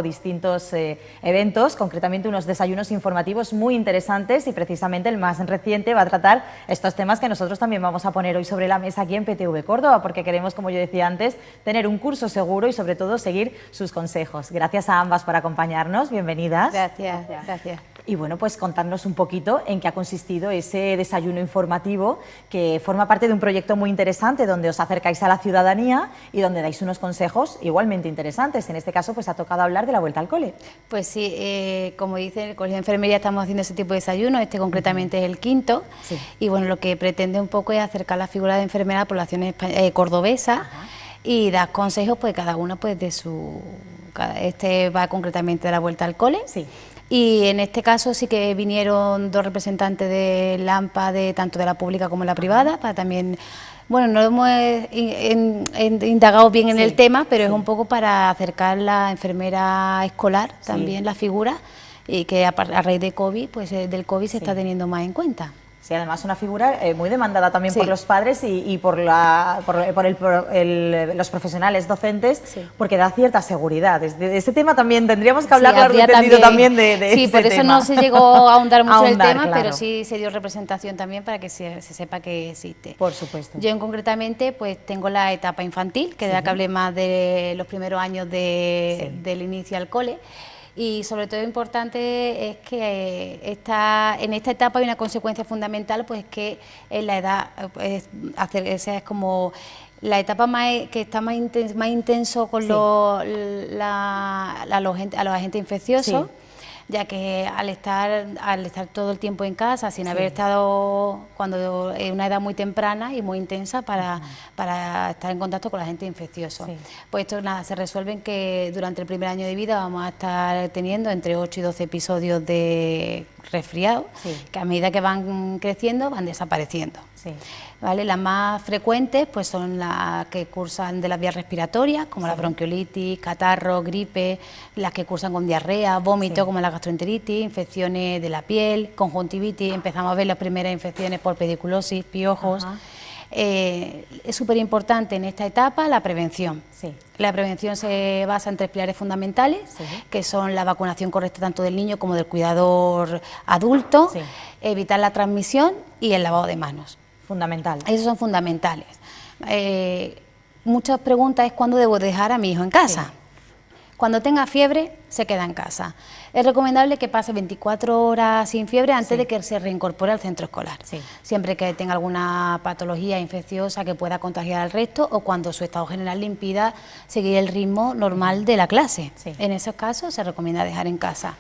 distintos eventos, concretamente unos desayunos informativos muy interesantes, y precisamente el más reciente va a tratar estos temas que nosotros también vamos a poner hoy sobre la mesa aquí en PTV Córdoba, porque queremos, como yo decía antes, tener un curso seguro y sobre todo seguir sus consejos. Gracias a ambas por acompañarnos, bienvenidas. Gracias. Y bueno, pues contarnos un poquito en qué ha consistido ese desayuno informativo, que forma parte de un proyecto muy interesante donde os acercáis a la ciudadanía y donde dais unos consejos igualmente interesantes. En este caso, pues ha tocado hablar de la vuelta al cole. Pues sí, como dice el Colegio de Enfermería, estamos haciendo ese tipo de desayuno, concretamente es el quinto, Sí. y bueno, lo que pretende un poco es acercar la figura de enfermera a la población cordobesa. Ajá. Y dar consejos, pues cada una pues de su... Este va concretamente de la vuelta al cole. Sí. Y en este caso sí que vinieron dos representantes de AMPA, tanto de la pública como de la privada, para también, bueno, no hemos indagado bien en el tema, pero es un poco para acercar la enfermera escolar, también la figura, y que a raíz de COVID, pues del COVID se está teniendo más en cuenta. Sí, además una figura muy demandada también por los padres y por los profesionales docentes, porque da cierta seguridad. De ese tema también tendríamos que hablar largo y tendido también de sí, este por eso tema. no se llegó a ahondar mucho en el tema, claro. pero sí se dio representación también para que se sepa que existe. Por supuesto. Yo concretamente pues tengo la etapa infantil, que es la que hablé más de los primeros años del inicio al cole. Y sobre todo importante es que en esta etapa hay una consecuencia fundamental, pues que en la edad, esa es como la etapa que está más intenso con a los agentes infecciosos, ya que al estar todo el tiempo en casa, sin haber estado, cuando es una edad muy temprana y muy intensa para estar en contacto con la agente infeccioso. Pues esto nada, se resuelve en que durante el primer año de vida vamos a estar teniendo entre 8 y 12 episodios de resfriado, que a medida que van creciendo van desapareciendo. ¿Vale? Las más frecuentes pues son las que cursan de las vías respiratorias, como la bronquiolitis, catarro, gripe, las que cursan con diarrea, vómito, como la gastroenteritis, infecciones de la piel, conjuntivitis. Empezamos a ver las primeras infecciones por pediculosis, piojos. Es súper importante en esta etapa la prevención. La prevención se basa en 3 pilares fundamentales, que son la vacunación correcta tanto del niño como del cuidador adulto, evitar la transmisión y el lavado de manos. Fundamental. Esos son fundamentales. Muchas preguntas es cuándo debo dejar a mi hijo en casa. Cuando tenga fiebre, se queda en casa. Es recomendable que pase 24 horas sin fiebre antes de que se reincorpore al centro escolar. Siempre que tenga alguna patología infecciosa que pueda contagiar al resto o cuando su estado general le impida seguir el ritmo normal de la clase. En esos casos se recomienda dejar en casa.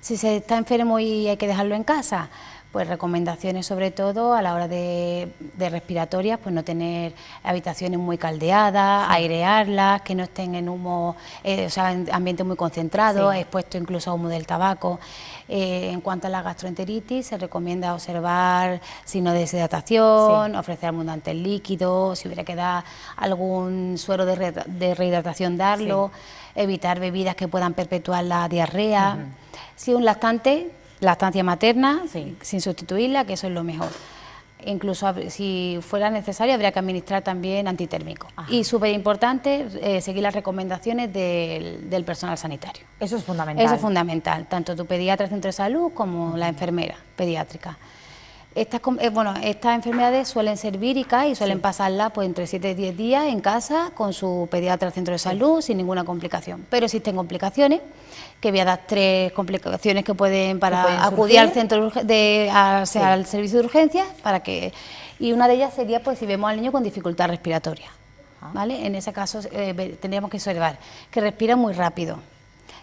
Si se está enfermo y hay que dejarlo en casa, pues recomendaciones sobre todo a la hora de respiratorias, pues no tener habitaciones muy caldeadas, airearlas, que no estén en humo, o sea, en ambiente muy concentrado, expuesto incluso a humo del tabaco. En cuanto a la gastroenteritis, se recomienda observar signos de deshidratación, ofrecer abundantes líquidos, si hubiera que dar algún suero de rehidratación, darlo, evitar bebidas que puedan perpetuar la diarrea. Si un lactante, lactancia materna, sin sustituirla, que eso es lo mejor. Incluso si fuera necesario habría que administrar también antitérmico. Y súper importante, seguir las recomendaciones del personal sanitario. Eso es fundamental. Eso es fundamental, tanto tu pediatra del centro de salud como la enfermera pediátrica. Estas enfermedades suelen ser víricas y suelen pasarla pues, entre 7 y 10 días en casa con su pediatra del centro de salud sin ninguna complicación. Pero existen complicaciones, que voy a dar 3 complicaciones que pueden acudir al centro al servicio de urgencias y una de ellas sería pues si vemos al niño con dificultad respiratoria. ¿Vale? En ese caso tendríamos que observar que respira muy rápido,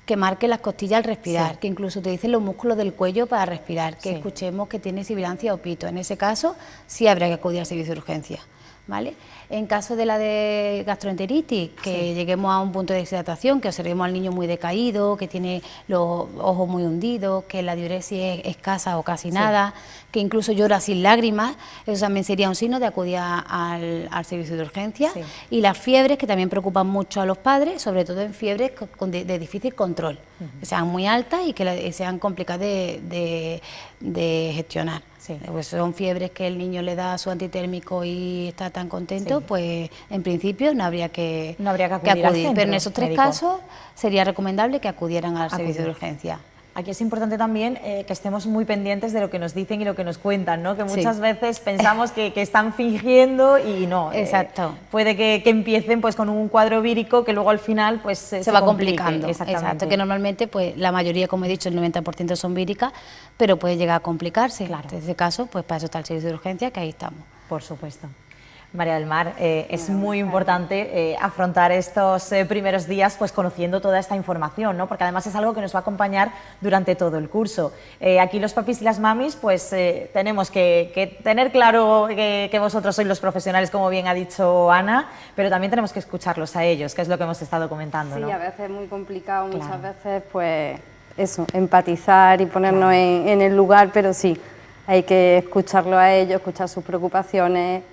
que marque las costillas al respirar, que incluso utilicen los músculos del cuello para respirar, que escuchemos que tiene sibilancia o pito. En ese caso sí habría que acudir al servicio de urgencia. ¿Vale? En caso de la de gastroenteritis, que lleguemos a un punto de deshidratación, que observemos al niño muy decaído, que tiene los ojos muy hundidos, que la diuresis es escasa o casi nada, que incluso llora sin lágrimas, eso también sería un signo de acudir al servicio de urgencia. Y las fiebres, que también preocupan mucho a los padres, sobre todo en fiebres de difícil control, que sean muy altas y que sean complicadas de gestionar. Sí. Pues son fiebres que el niño le da su antitérmico y está tan contento, pues en principio no habría que acudir al centro pero en esos 3 médico. casos sería recomendable que acudieran al servicio de urgencia. Aquí es importante también que estemos muy pendientes de lo que nos dicen y lo que nos cuentan, ¿no? Que muchas veces pensamos que están fingiendo y no. Exacto. Puede que empiecen pues con un cuadro vírico que luego al final pues se va complique. complicando. Exactamente. Exacto, que normalmente pues la mayoría, como he dicho, el 90% son víricas, pero puede llegar a complicarse. Claro. En ese caso, pues para eso está el servicio de urgencia, que ahí estamos. Por supuesto. María del Mar, es muy importante afrontar estos primeros días pues conociendo toda esta información, ¿no? Porque además es algo que nos va a acompañar durante todo el curso. Aquí los papis y las mamis pues tenemos que tener claro que vosotros sois los profesionales, como bien ha dicho Ana, pero también tenemos que escucharlos a ellos, que es lo que hemos estado comentando, ¿no? Sí, a veces es muy complicado, Claro. muchas veces pues eso, empatizar y ponernos en el lugar, pero sí, hay que escucharlo a ellos, escuchar sus preocupaciones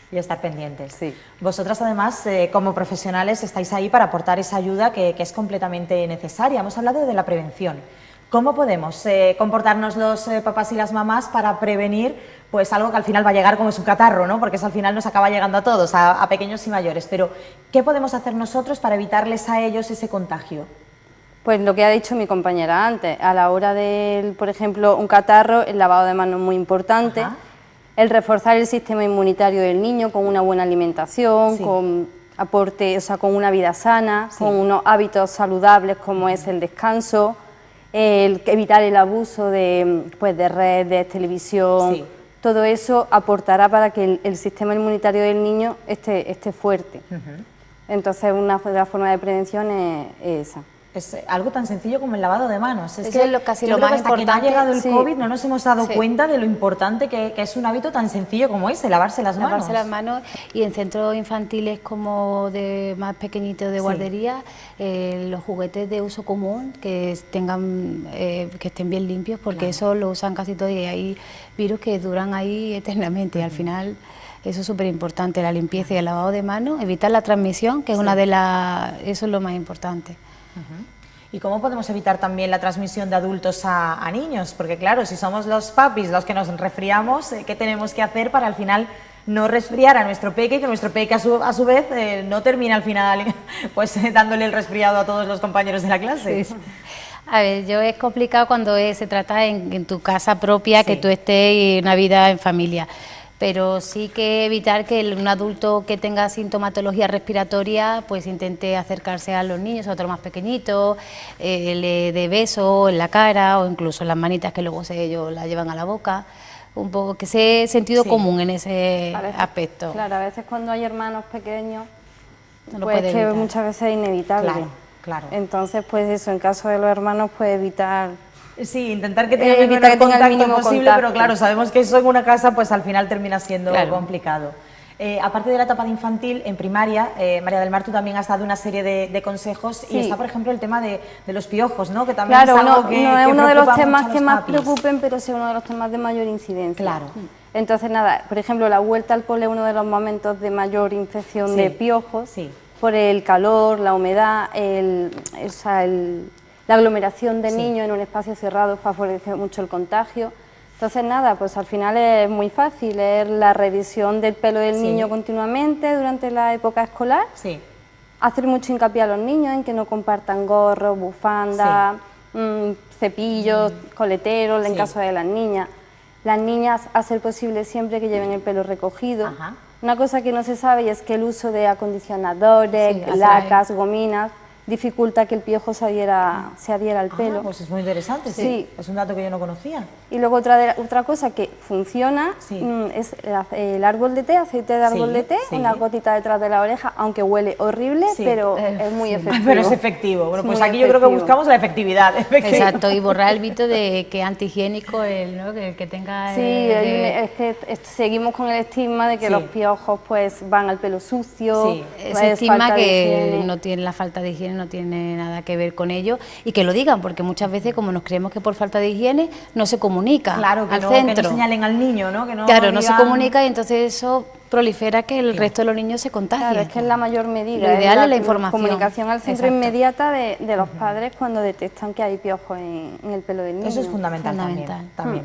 Y estar pendientes. Sí. Vosotras, además, como profesionales, estáis ahí para aportar esa ayuda que es completamente necesaria. Hemos hablado de la prevención. ¿Cómo podemos comportarnos los papás y las mamás para prevenir pues algo que al final va a llegar como es un catarro, ¿no? Porque eso al final nos acaba llegando a todos, a pequeños y mayores. Pero, ¿qué podemos hacer nosotros para evitarles a ellos ese contagio? Pues lo que ha dicho mi compañera antes, a la hora de, por ejemplo, un catarro, el lavado de manos es muy importante. Ajá. El reforzar el sistema inmunitario del niño con una buena alimentación, Sí. con aporte, o sea, con una vida sana, Sí. con unos hábitos saludables como es el descanso, el evitar el abuso de redes, televisión. Sí. Todo eso aportará para que el sistema inmunitario del niño esté fuerte. Entonces, una de las formas de prevención es esa. Es algo tan sencillo como el lavado de manos. Eso es casi yo lo creo más que hasta que no ha importante. llegado el Sí. COVID no nos hemos dado Sí. cuenta de lo importante que es un hábito tan sencillo como ese, lavarse las manos. Lavarse las manos, y en centros infantiles como de más pequeñitos de Sí. guardería, los juguetes de uso común que tengan que estén bien limpios, porque eso lo usan casi todos y hay virus que duran ahí eternamente y al final eso es súper importante, la limpieza y el lavado de manos, evitar la transmisión, que es una de eso es lo más importante. ¿Y cómo podemos evitar también la transmisión de adultos a niños? Porque claro, si somos los papis los que nos resfriamos, ¿qué tenemos que hacer para al final no resfriar a nuestro peque y que nuestro peque a su vez no termine al final pues dándole el resfriado a todos los compañeros de la clase? Sí. A ver, es complicado cuando se trata en tu casa propia, Sí. que tú estés y una vida en familia. Pero sí que evitar que un adulto que tenga sintomatología respiratoria pues intente acercarse a los niños, a otros más pequeñitos, le dé besos en la cara o incluso en las manitas que luego ellos la llevan a la boca. Un poco que sea sentido Sí. común en ese A veces, aspecto. Claro, a veces cuando hay hermanos pequeños, No lo pues puede que evitar. muchas veces es inevitable. Claro, claro. Entonces, pues eso, en caso de los hermanos, pues evitar. Sí, intentar que tengan el Evitar menor que tenga el contacto mínimo posible, contacto. pero claro, sabemos que eso en una casa pues al final termina siendo Claro. complicado. Aparte de la etapa de infantil, en primaria, María del Mar, tú también has dado una serie de consejos y Sí. está, por ejemplo, el tema de los piojos, ¿no? Que también Claro, es algo no que es uno de los preocupa temas mucho a que los más papis. preocupen, pero sí uno de los temas de mayor incidencia. Claro. Entonces, nada, por ejemplo, la vuelta al cole es uno de los momentos de mayor infección Sí. de piojos, Sí. por el calor, la humedad, la aglomeración de Sí. niños en un espacio cerrado favorece mucho el contagio. Entonces, nada, pues al final es muy fácil, es la revisión del pelo del Sí. niño continuamente durante la época escolar, Sí, hacer mucho hincapié a los niños en que no compartan gorros, bufandas, cepillos, coleteros, en Sí. caso de las niñas. Las niñas, a ser posible, siempre que lleven el pelo recogido. Ajá. Una cosa que no se sabe y es que el uso de acondicionadores, Sí, atrae. lacas, gominas, dificulta que el piojo se adhiera al Ah, pelo. pues es muy interesante, sí. Sí. Es un dato que yo no conocía. Y luego otra cosa que funciona Sí. es el árbol de té, aceite de árbol Sí, de té, sí. una gotita detrás de la oreja, aunque huele horrible, Sí. pero es muy efectivo. Pero es efectivo. Bueno, Es pues muy aquí yo creo que efectivo. buscamos la efectividad. Exacto, y borrar el mito de que es antihigiénico ¿no? que tenga... Sí, es que seguimos con el estigma de que Sí. los piojos pues van al pelo sucio, Sí. pues, Ese estigma falta de que higiene. no tiene la falta de higiene, no tiene nada que ver con ello y que lo digan, porque muchas veces como nos creemos que por falta de higiene no se comunica Claro, que al no, centro. que no señalen al niño, ¿no? Que no Claro, no se digan- comunica y entonces eso prolifera que el resto de los niños se contagien. Claro, es que es la mayor medida. Lo ideal es la información. Comunicación al centro Exacto. inmediata de los padres cuando detectan que hay piojos en el pelo del niño. Eso es fundamental, Fundamental. también.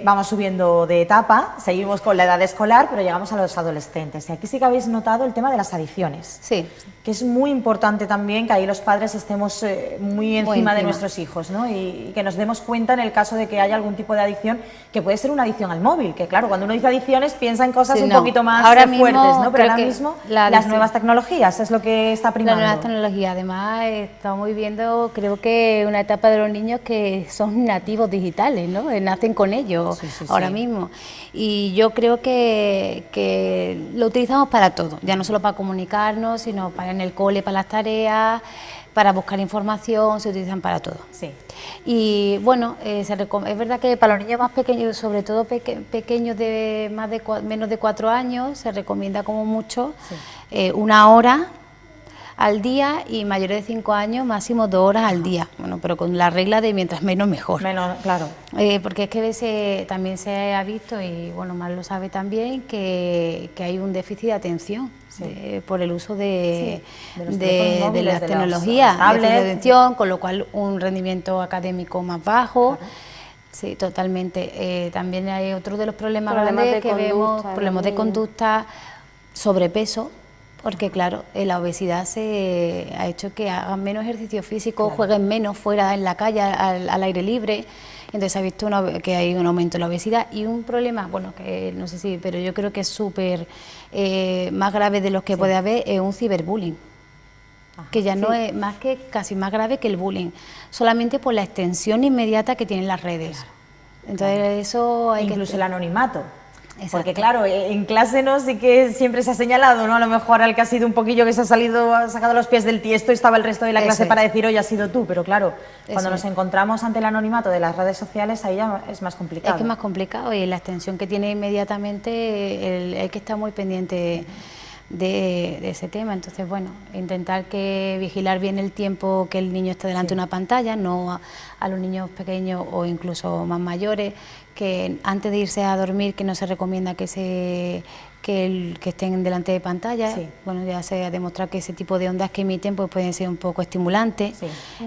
vamos subiendo de etapa, seguimos con la edad escolar, pero llegamos a los adolescentes. Y aquí sí que habéis notado el tema de las adicciones. Sí. Que es muy importante también que ahí los padres estemos muy encima de nuestros hijos, ¿no? Y que nos demos cuenta en el caso de que haya algún tipo de adicción, que puede ser una adicción al móvil, que claro, cuando uno dice adicciones piensa en cosas un poquito más fuertes, ¿no? Pero ahora mismo las nuevas tecnologías es lo que está primando. Las nuevas tecnologías, además estamos viviendo, creo que una etapa de los niños que son nativos digitales, ¿no? Nacen con ellos ahora mismo. Y yo creo que lo utilizamos para todo, ya no solo para comunicarnos, sino para en el cole, para las tareas, para buscar información, se utilizan para todo. Sí. Y bueno, es verdad que para los niños más pequeños, sobre todo pequeños de menos de 4 años, se recomienda como mucho 1 hora al día, y mayores de 5 años máximo 2 horas al día, bueno, pero con la regla de mientras menos mejor. Menos, claro. Porque es que también se ha visto, y bueno, Mar lo sabe también, que hay un déficit de atención por el uso de las tecnologías, de atención, con lo cual un rendimiento académico más bajo. Claro. Sí, totalmente. También hay otro de los problemas grandes que vemos, problemas de conducta, sobrepeso. Porque claro, la obesidad se ha hecho que hagan menos ejercicio físico, jueguen menos fuera en la calle, al aire libre. Entonces se ha visto que hay un aumento de la obesidad, y un problema, bueno, que no sé si, pero yo creo que es súper más grave de los que puede haber, es un ciberbullying. Que ya no es más que casi más grave que el bullying, solamente por la extensión inmediata que tienen las redes. Entonces eso hay incluso el anonimato. Exacto. Porque claro, en clase no sí que siempre se ha señalado, ¿no? A lo mejor al que ha sido un poquillo que se ha sacado los pies del tiesto, y estaba el resto de la clase para decir, oye, has sido tú, pero claro, cuando nos encontramos ante el anonimato de las redes sociales, ahí ya es más complicado. Es que es más complicado, y la extensión que tiene inmediatamente, hay que estar muy pendiente de ese tema. Entonces, bueno, intentar vigilar bien el tiempo que el niño esté delante de una pantalla, no a los niños pequeños o incluso más mayores, que antes de irse a dormir, que no se recomienda que estén delante de pantalla. Bueno, ya se ha demostrado que ese tipo de ondas que emiten pues pueden ser un poco estimulantes,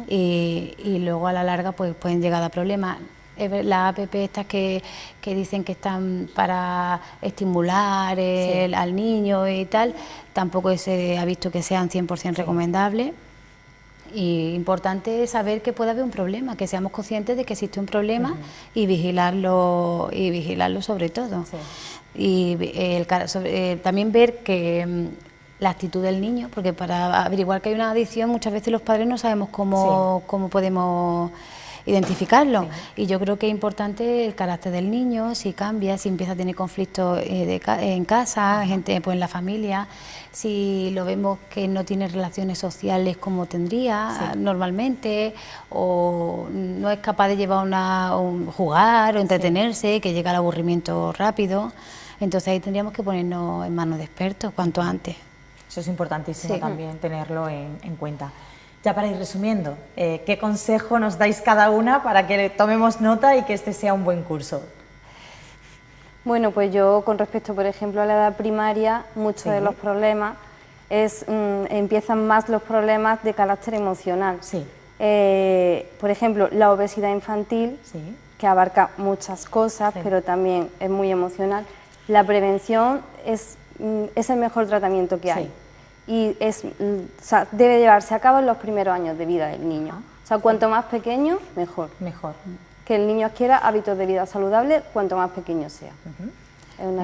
y luego a la larga pues pueden llegar a problemas. Las app estas que dicen que están para estimular al niño y tal, tampoco se ha visto que sean 100% recomendables. Y importante saber que puede haber un problema, que seamos conscientes de que existe un problema, y vigilarlo sobre todo. Y también ver que la actitud del niño, porque para averiguar que hay una adicción muchas veces los padres no sabemos cómo podemos identificarlo, y yo creo que es importante el carácter del niño, si cambia, si empieza a tener conflictos en casa, gente pues en la familia, si lo vemos que no tiene relaciones sociales como tendría normalmente, o no es capaz de llevar jugar o entretenerse, que llega al aburrimiento rápido. Entonces ahí tendríamos que ponernos en manos de expertos cuanto antes. Eso es importantísimo también tenerlo en cuenta. Ya para ir resumiendo, ¿qué consejo nos dais cada una para que tomemos nota y que este sea un buen curso? Bueno, pues yo con respecto, por ejemplo, a la edad primaria, muchos de los problemas empiezan más los problemas de carácter emocional. Por ejemplo, la obesidad infantil, que abarca muchas cosas, pero también es muy emocional. La prevención es el mejor tratamiento que hay. Y debe llevarse a cabo en los primeros años de vida del niño. O sea, cuanto más pequeño, mejor. Que el niño adquiera hábitos de vida saludables cuanto más pequeño sea.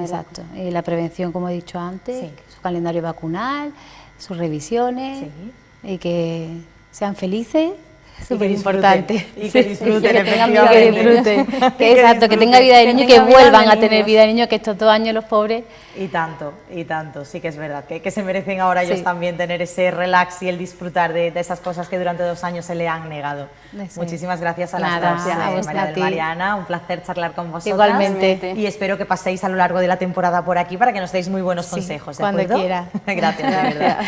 Exacto. Y la prevención, como he dicho antes, su calendario vacunal, sus revisiones, y que sean felices. Súper importante. Y que disfruten, efectivamente. Exacto, que tenga vida de niño, que vuelvan a tener vida de niño, que estos 2 años los pobres. Y tanto, sí que es verdad, que se merecen ahora ellos también tener ese relax y el disfrutar de esas cosas que durante 2 años se le han negado. Muchísimas gracias a las dos, María del Mar y Ana, un placer charlar con vosotras. Igualmente. Y espero que paséis a lo largo de la temporada por aquí para que nos deis muy buenos consejos, ¿de acuerdo? Cuando quiera. Gracias, de verdad.